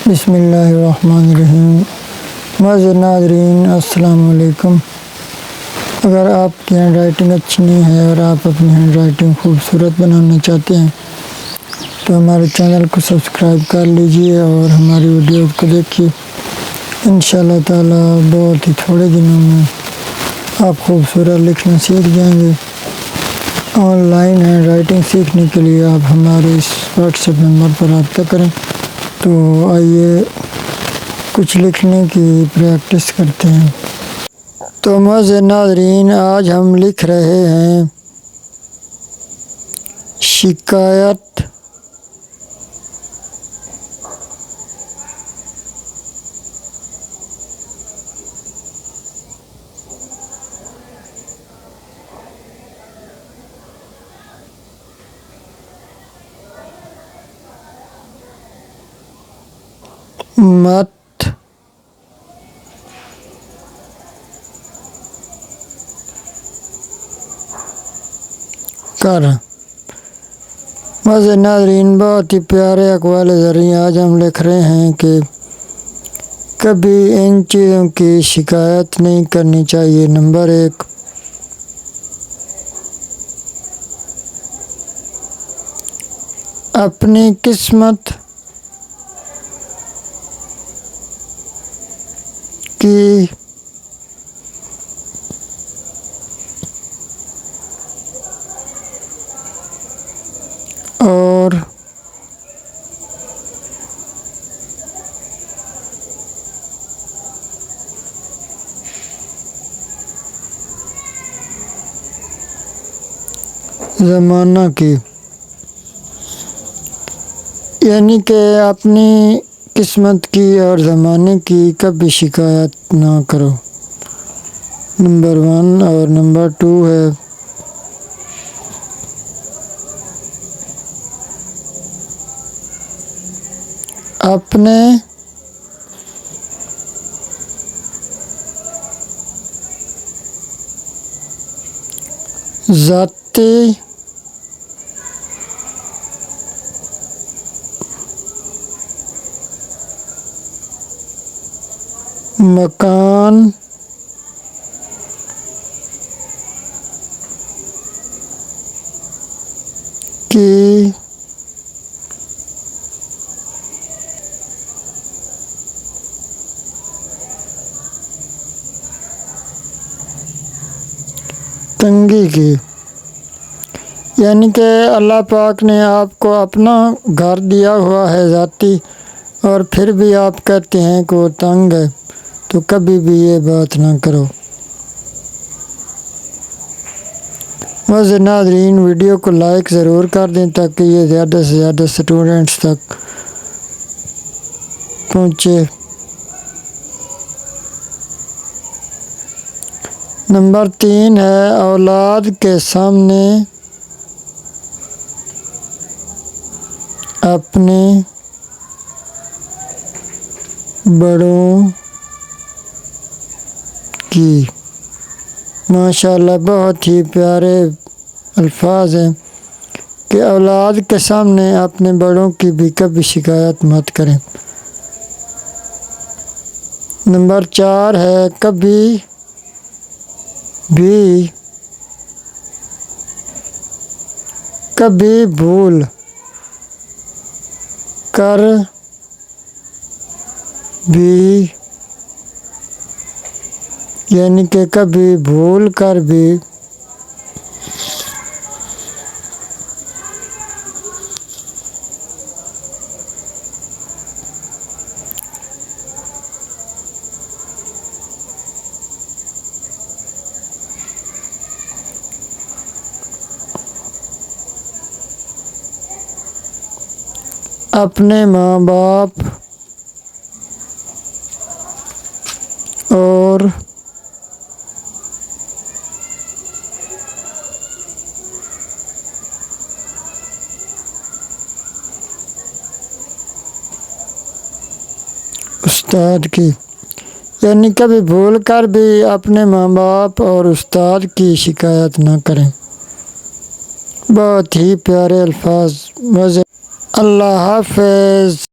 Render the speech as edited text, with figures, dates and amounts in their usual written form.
بسم اللہ الرحمن الرحیم۔ معزز ناظرین السلام علیکم۔ اگر آپ کی ہینڈ رائٹنگ اچھی نہیں ہے اور آپ اپنی ہینڈ رائٹنگ خوبصورت بنانا چاہتے ہیں تو ہمارے چینل کو سبسکرائب کر لیجئے اور ہماری ویڈیوز کو دیکھیے۔ انشاءاللہ تعالی بہت ہی تھوڑے دنوں میں آپ خوبصورت لکھنا سیکھ جائیں گے۔ آن لائن ہینڈ رائٹنگ سیکھنے کے لیے آپ ہمارے اس واٹس ایپ نمبر پر رابطہ کریں۔ تو آئیے کچھ لکھنے کی پریکٹس کرتے ہیں۔ تو معزز ناظرین، آج ہم لکھ رہے ہیں شکایت۔ مت کر۔ معزز ناظرین، بہت ہی پیارے اقوال زرعی آج ہم لکھ رہے ہیں کہ کبھی ان چیزوں کی شکایت نہیں کرنی چاہیے۔ نمبر 1، اپنی قسمت کی اور زمانہ کی، یعنی کہ اپنی قسمت کی اور زمانے کی کبھی شکایت نہ کرو۔ نمبر 1 اور نمبر 2 ہے اپنے ذاتی مکان کی تنگی کی، یعنی کہ اللہ پاک نے آپ کو اپنا گھر دیا ہوا ہے ذاتی، اور پھر بھی آپ کہتے ہیں کہ وہ تنگ ہے، تو کبھی بھی یہ بات نہ کرو۔ معزز ناظرین، ویڈیو کو لائک ضرور کر دیں تاکہ یہ زیادہ سے زیادہ اسٹوڈنٹس تک پہنچے۔ نمبر 3 ہے اولاد کے سامنے اپنے بڑوں کی۔ ماشاءاللہ بہت ہی پیارے الفاظ ہیں کہ اولاد کے سامنے اپنے بڑوں کی بھی کبھی شکایت مت کریں۔ نمبر 4 ہے کبھی بھول کر بھی، یعنی کہ کبھی بھول کر بھی اپنے ماں باپ اور استاد کی، یعنی کبھی بھول کر بھی اپنے ماں باپ اور استاد کی شکایت نہ کریں۔ بہت ہی پیارے الفاظ۔ اللہ حافظ۔